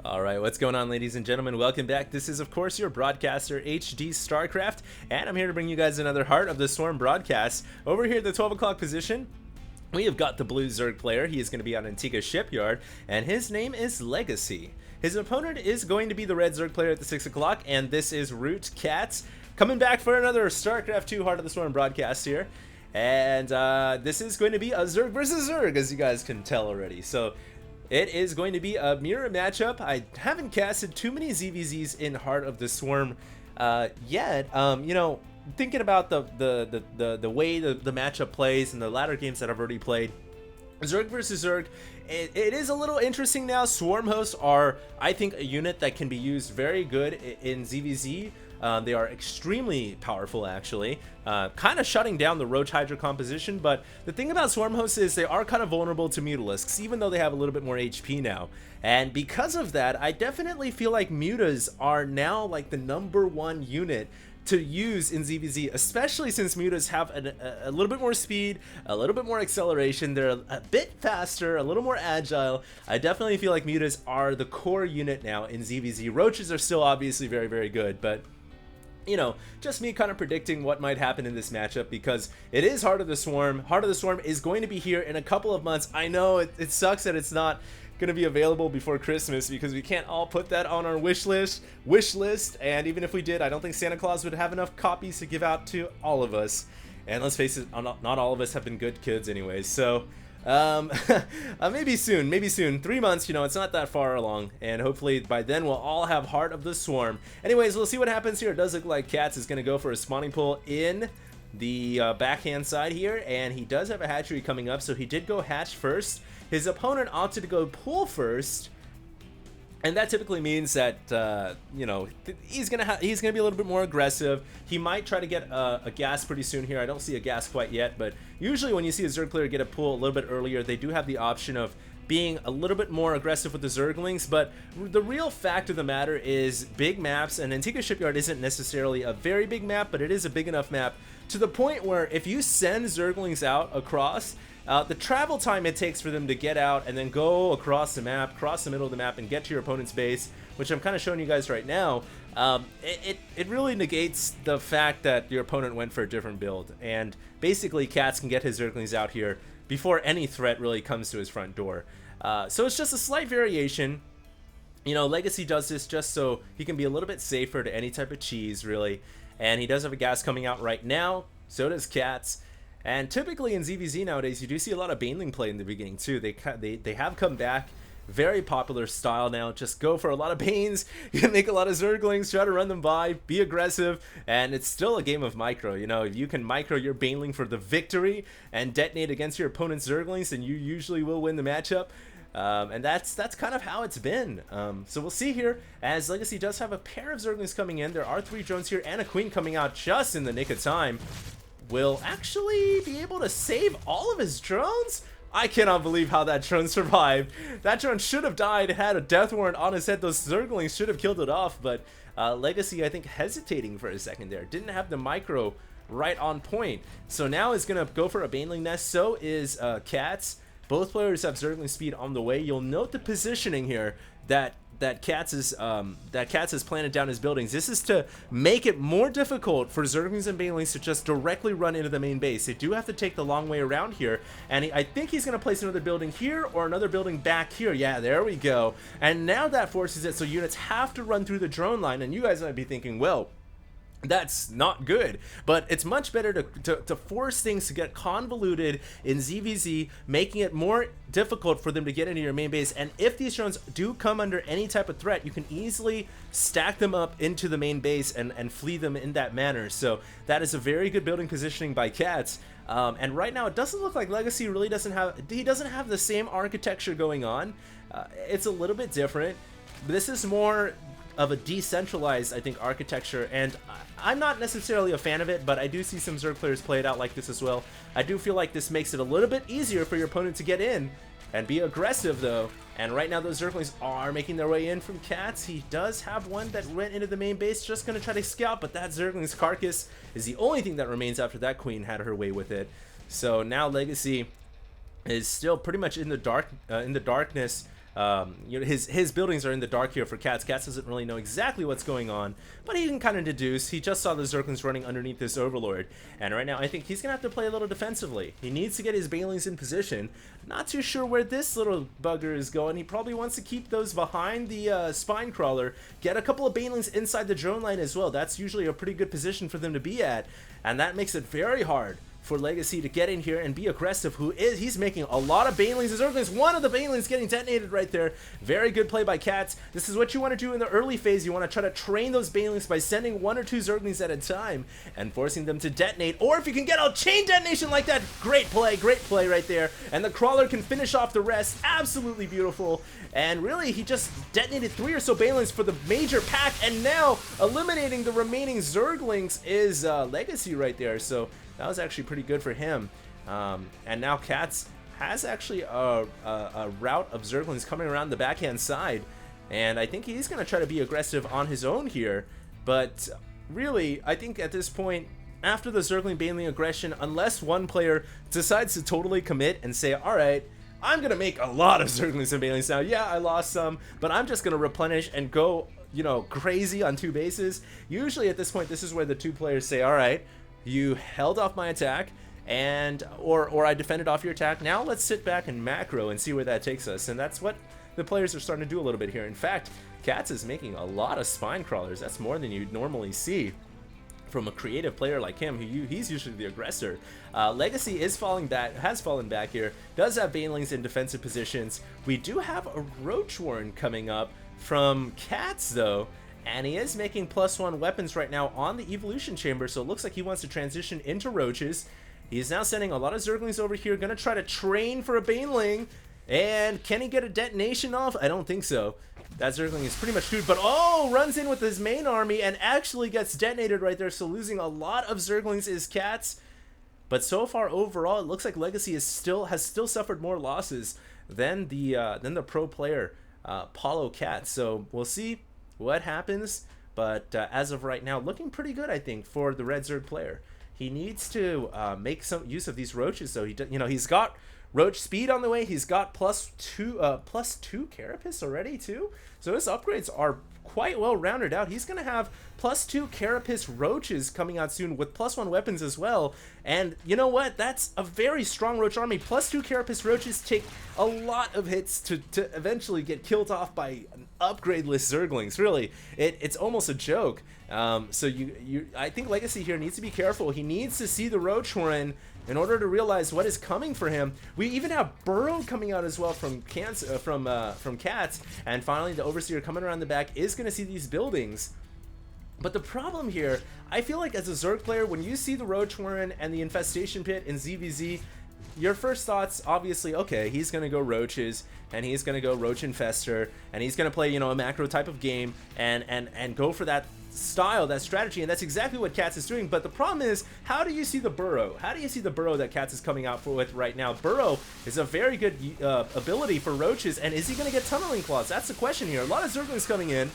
All right, what's going on, ladies and gentlemen? Welcome back. This is, of course, your broadcaster, HD StarCraft, and I'm here to bring you guys another Heart of the Swarm broadcast. Over here at the 12 o'clock position, we have got the blue Zerg player. He is going to be on Antigua Shipyard, and his name is Legacy. His opponent is going to be the red Zerg player at the 6 o'clock, and this is Root.Catz, coming back for another StarCraft 2 Heart of the Swarm broadcast here. And this is going to be a Zerg versus Zerg, as you guys can tell already. So it is going to be a mirror matchup. I haven't casted too many ZVZs in Heart of the Swarm yet. You know, thinking about the way the matchup plays and the latter games that I've already played, Zerg versus Zerg, it is a little interesting now. Swarm hosts are, I think, a unit that can be used very good in ZVZ. They are extremely powerful, actually, kind of shutting down the Roach Hydra composition. But the thing about Swarm Hosts is they are kind of vulnerable to Mutalisks, even though they have a little bit more HP now. And because of that, I definitely feel like Mutas are now like the #1 unit to use in ZVZ, especially since Mutas have a little bit more speed, a little bit more acceleration. They're a bit faster, a little more agile. I definitely feel like Mutas are the core unit now in ZVZ. Roaches are still obviously very, very good, but you know, just me kind of predicting what might happen in this matchup because it is Heart of the Swarm. Heart of the Swarm is going to be here in a couple of months. I know it sucks that it's not going to be available before Christmas because we can't all put that on our wish list. And even if we did, I don't think Santa Claus would have enough copies to give out to all of us. And let's face it, not all of us have been good kids anyways. So maybe soon. 3 months, you know, it's not that far along, and hopefully by then we'll all have Heart of the Swarm. Anyways, we'll see what happens here. It does look like Catz is going to go for a spawning pool in the backhand side here, and he does have a hatchery coming up, so he did go hatch first. His opponent opted to go pool first, and that typically means that you know, he's gonna be a little bit more aggressive. He might try to get a gas pretty soon here. I don't see a gas quite yet, but usually when you see a Zerg player get a pool a little bit earlier, they do have the option of being a little bit more aggressive with the Zerglings. But the real fact of the matter is big maps, and Antigua Shipyard isn't necessarily a very big map, but it is a big enough map to the point where if you send Zerglings out across, the travel time it takes for them to get out and then go across the map, cross the middle of the map, and get to your opponent's base, which I'm kind of showing you guys right now, it really negates the fact that your opponent went for a different build. And basically, Catz can get his Zerglings out here before any threat really comes to his front door. So it's just a slight variation. You know, Legacy does this just so he can be a little bit safer to any type of cheese, really. And he does have a gas coming out right now. So does Catz. And typically in ZVZ nowadays, you do see a lot of Baneling play in the beginning too. They have come back. Very popular style now. Just go for a lot of Banes. You can make a lot of Zerglings, try to run them by, be aggressive, and it's still a game of micro. You know, if you can micro your Baneling for the victory and detonate against your opponent's Zerglings, then you usually will win the matchup. And that's kind of how it's been. So we'll see here, as Legacy does have a pair of Zerglings coming in. There are 3 drones here and a Queen coming out just in the nick of time. Will actually be able to save all of his drones? I cannot believe how that drone survived. That drone should have died. It had a death warrant on his head. Those Zerglings should have killed it off, but Legacy, I think, hesitating for a second there. Didn't have the micro right on point. So now is going to go for a Baneling nest. So is Catz. Both players have Zergling speed on the way. You'll note the positioning here that Catz has planted down his buildings. This is to make it more difficult for Zerglings and Banelings to just directly run into the main base. They do have to take the long way around here, and I think he's going to place another building here or another building back here. Yeah, there we go. And now that forces it so units have to run through the drone line, and you guys might be thinking, well, that's not good, but it's much better to force things to get convoluted in ZVZ, making it more difficult for them to get into your main base. And if these drones do come under any type of threat, you can easily stack them up into the main base and flee them in that manner. So that is a very good building positioning by Catz. And right now it doesn't look like Legacy really doesn't have the same architecture going on. It's a little bit different. This is more of a decentralized, I think, architecture, and I'm not necessarily a fan of it, but I do see some Zerg players play it out like this as well. I do feel like this makes it a little bit easier for your opponent to get in and be aggressive, though. And right now those Zerglings are making their way in from Catz. He does have one that went into the main base, just going to try to scout, but that Zergling's carcass is the only thing that remains after that Queen had her way with it. So now Legacy is still pretty much in the darkness You know, his buildings are in the dark here for HOTS. HOTS doesn't really know exactly what's going on, but he can kind of deduce. He just saw the Zerglings running underneath this Overlord, and right now I think he's gonna have to play a little defensively. He needs to get his Banelings in position. Not too sure where this little bugger is going. He probably wants to keep those behind the Spine Crawler, get a couple of Banelings inside the drone line as well. That's usually a pretty good position for them to be at, and that makes it very hard for Legacy to get in here and be aggressive. He's making a lot of Banelings. The Zerglings, one of the Banelings getting detonated right there. Very good play by HOTS. This is what you want to do in the early phase. You want to try to train those Banelings by sending 1 or 2 Zerglings at a time and forcing them to detonate. Or if you can get a chain detonation like that, great play right there. And the Crawler can finish off the rest. Absolutely beautiful. And really, he just detonated 3 or so Banelings for the major pack, and now eliminating the remaining Zerglings is Legacy right there. So that was actually pretty good for him. And now HOTS has actually a route of Zerglings coming around the backhand side, and I think he's going to try to be aggressive on his own here. But really, I think at this point, after the Zergling Baneling aggression, unless one player decides to totally commit and say, alright, I'm going to make a lot of Zerglings and Banelings now. Yeah, I lost some, but I'm just going to replenish and go, you know, crazy on 2 bases. Usually at this point, this is where the 2 players say, alright, you held off my attack, and or I defended off your attack. Now let's sit back and macro and see where that takes us. And that's what the players are starting to do a little bit here. In fact, HOTS is making a lot of Spine Crawlers. That's more than you'd normally see from a creative player like him, he's usually the aggressor. Legacy has fallen back here, does have Banelings in defensive positions. We do have a Roach Warren coming up from HOTS though, and he is making +1 weapons right now on the Evolution Chamber, so it looks like he wants to transition into Roaches. He's now sending a lot of Zerglings over here, gonna try to train for a Baneling, and can he get a detonation off? I don't think so. That Zergling is pretty much screwed, but oh, runs in with his main army and actually gets detonated right there, so losing a lot of Zerglings is HOTS. But so far overall, it looks like Legacy has still suffered more losses than the pro player, Paulo HOTS. So we'll see what happens, but as of right now, looking pretty good, I think, for the Red Zerg player. He needs to make some use of these Roaches, so he's got Roach speed on the way. He's got +2 Carapace already too, so his upgrades are quite well rounded out. He's gonna have +2 Carapace Roaches coming out soon with +1 weapons as well. And you know what? That's a very strong Roach army. +2 Carapace Roaches take a lot of hits to eventually get killed off by upgradeless Zerglings. Really, it's almost a joke. So I think Legacy here needs to be careful. He needs to see the Roach Warren in order to realize what is coming for him. We even have Burrow coming out as well from HOTS, and finally the Overseer coming around the back is going to see these buildings. But the problem here, I feel like as a Zerg player, when you see the Roach Warren and the Infestation Pit in ZVZ, your first thoughts, obviously, okay, he's going to go Roaches, and he's going to go Roach Infester, and he's going to play, you know, a macro type of game, and go for that style, that strategy, and that's exactly what HOTS is doing. But the problem is, how do you see the Burrow? How do you see the Burrow that HOTS is coming out with right now? Burrow is a very good ability for Roaches, and is he going to get Tunneling Claws? That's the question here. A lot of Zerglings coming in.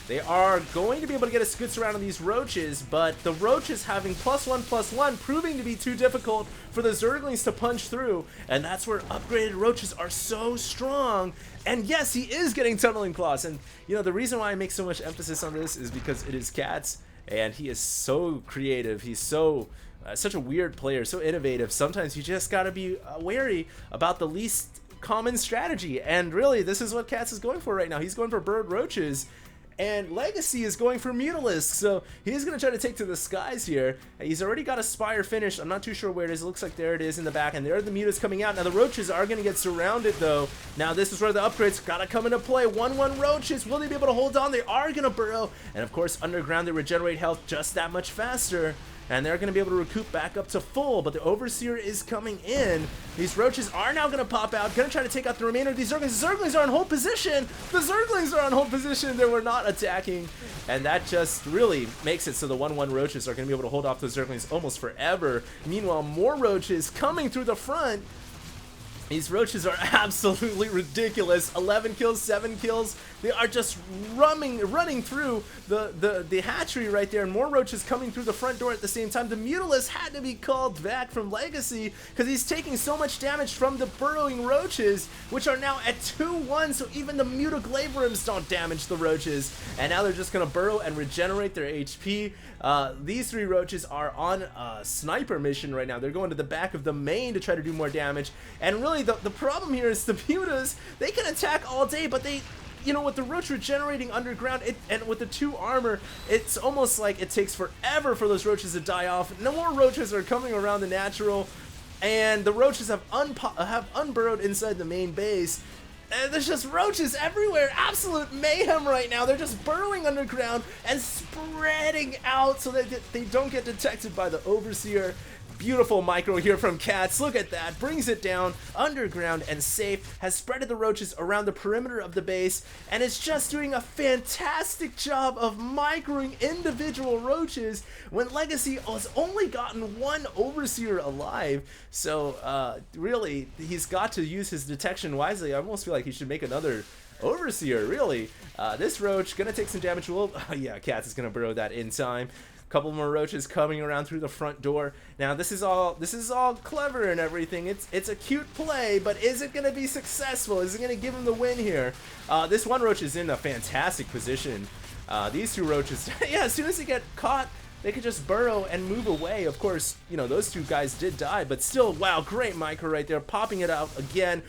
They are going to be able to get a good surround on these Roaches, but the Roaches having +1/+1 proving to be too difficult for the Zerglings to punch through, and that's where upgraded Roaches are so strong. And yes, he is getting Tunneling Claws, and you know, the reason why I make so much emphasis on this is because it is HOTS, and he is so creative. He's so such a weird player, so innovative. Sometimes you just gotta be wary about the least common strategy, and really, this is what HOTS is going for right now. He's going for Bird Roaches, and Legacy is going for Mutalisk, so he's going to try to take to the skies here. He's already got a Spire finish. I'm not too sure where it is. It looks like there it is in the back, and there are the Mutas coming out. Now the Roaches are going to get surrounded, though. Now this is where the upgrades got to come into play. 1/1 Roaches. Will they be able to hold on? They are going to burrow. And of course, underground, they regenerate health just that much faster. And they're going to be able to recoup back up to full, but the Overseer is coming in. These Roaches are now going to pop out, going to try to take out the remainder of these Zerglings. The Zerglings are in hold position. The Zerglings are on hold position. They were not attacking, and that just really makes it so the 1/1 Roaches are going to be able to hold off the Zerglings almost forever. Meanwhile, more Roaches coming through the front. These roaches are absolutely ridiculous. 11 kills, 7 kills. They are just running through the hatchery right there, and more roaches coming through the front door at the same time. The Mutilus had to be called back from Legacy because he's taking so much damage from the burrowing roaches, which are now at 2-1, so even the Mutaglabrums don't damage the roaches. And now they're just going to burrow and regenerate their HP. These 3 roaches are on a sniper mission right now. They're going to the back of the main to try to do more damage. And really, the problem here is the Mutas, they can attack all day, but they, you know, with the roach regenerating underground, and with the 2 armor, it's almost like it takes forever for those roaches to die off. No more roaches are coming around the natural, and the roaches have unburrowed inside the main base. And there's just roaches everywhere. Absolute mayhem right now. They're just burrowing underground and spreading out so that they don't get detected by the Overseer. Beautiful micro here from HDreplays. Look at that. Brings it down underground and safe. Has spreaded the roaches around the perimeter of the base. And is just doing a fantastic job of microing individual roaches when Legacy has only gotten 1 Overseer alive. So really, he's got to use his detection wisely. I almost feel like he should make another Overseer, really. This roach gonna take some damage. Well, yeah, HDreplays is gonna burrow that in time. Couple more roaches coming around through the front door. Now this is all clever and everything. It's a cute play, but is it going to be successful? Is it going to give him the win here? This one roach is in a fantastic position. These 2 roaches, yeah, as soon as they get caught, they could just burrow and move away. Of course, you know, those 2 guys did die, but still, wow, great micro right there, popping it out again.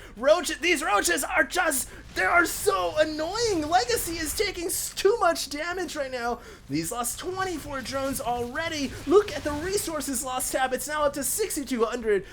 These roaches are just, they are so annoying. Legacy is taking too much damage right now. He's lost 24 drones already. Look at the resources lost tab. It's now up to 6,200.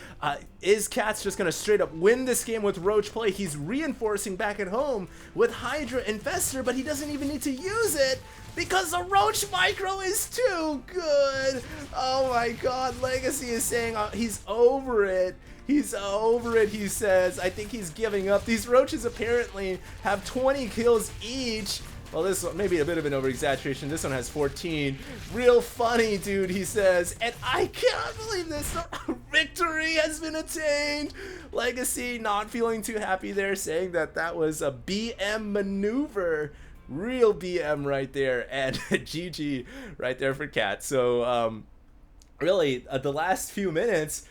Is HDreplays just gonna straight up win this game with roach play? He's reinforcing back at home with Hydra Infestor, but he doesn't even need to use it because the roach micro is too good. Oh my god, Legacy is saying he's over it. He's over it, he says. I think he's giving up. These roaches apparently have 20 kills each. Well, this one may be a bit of an over-exaggeration. This one has 14. Real funny, dude, he says. And I cannot believe this. Victory has been attained. Legacy not feeling too happy there, saying that that was a BM maneuver. Real BM right there, and GG right there for HDreplays. So really the last few minutes,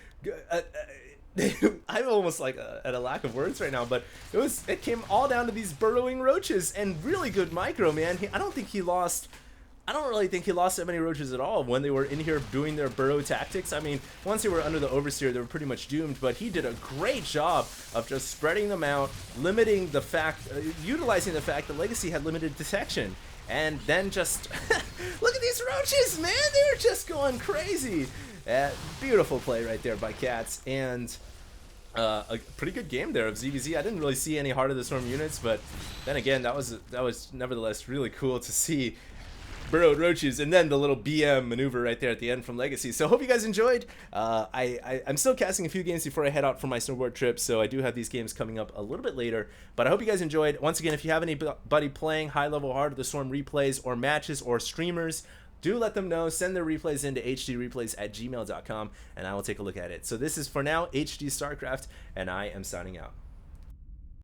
I'm almost like at a lack of words right now, but it came all down to these burrowing roaches and really good micro, man. I don't really think he lost that many roaches at all when they were in here doing their burrow tactics. I mean, once they were under the Overseer, they were pretty much doomed, but he did a great job of just spreading them out, limiting the fact, utilizing the fact that Legacy had limited detection, and then just, look at these roaches, man, they're just going crazy. Beautiful play right there by HDreplays, and a pretty good game there of ZVZ. I didn't really see any Heart of the Storm units, but then again, that was nevertheless really cool to see burrowed roaches, and then the little BM maneuver right there at the end from Legacy. So hope you guys enjoyed. I'm still casting a few games before I head out for my snowboard trip, so I do have these games coming up a little bit later, but I hope you guys enjoyed. Once again, if you have anybody playing high-level Heart of the Storm replays or matches or streamers, do let them know. Send their replays into HDreplays@gmail.com, and I will take a look at it. So this is, for now, HD StarCraft, and I am signing out.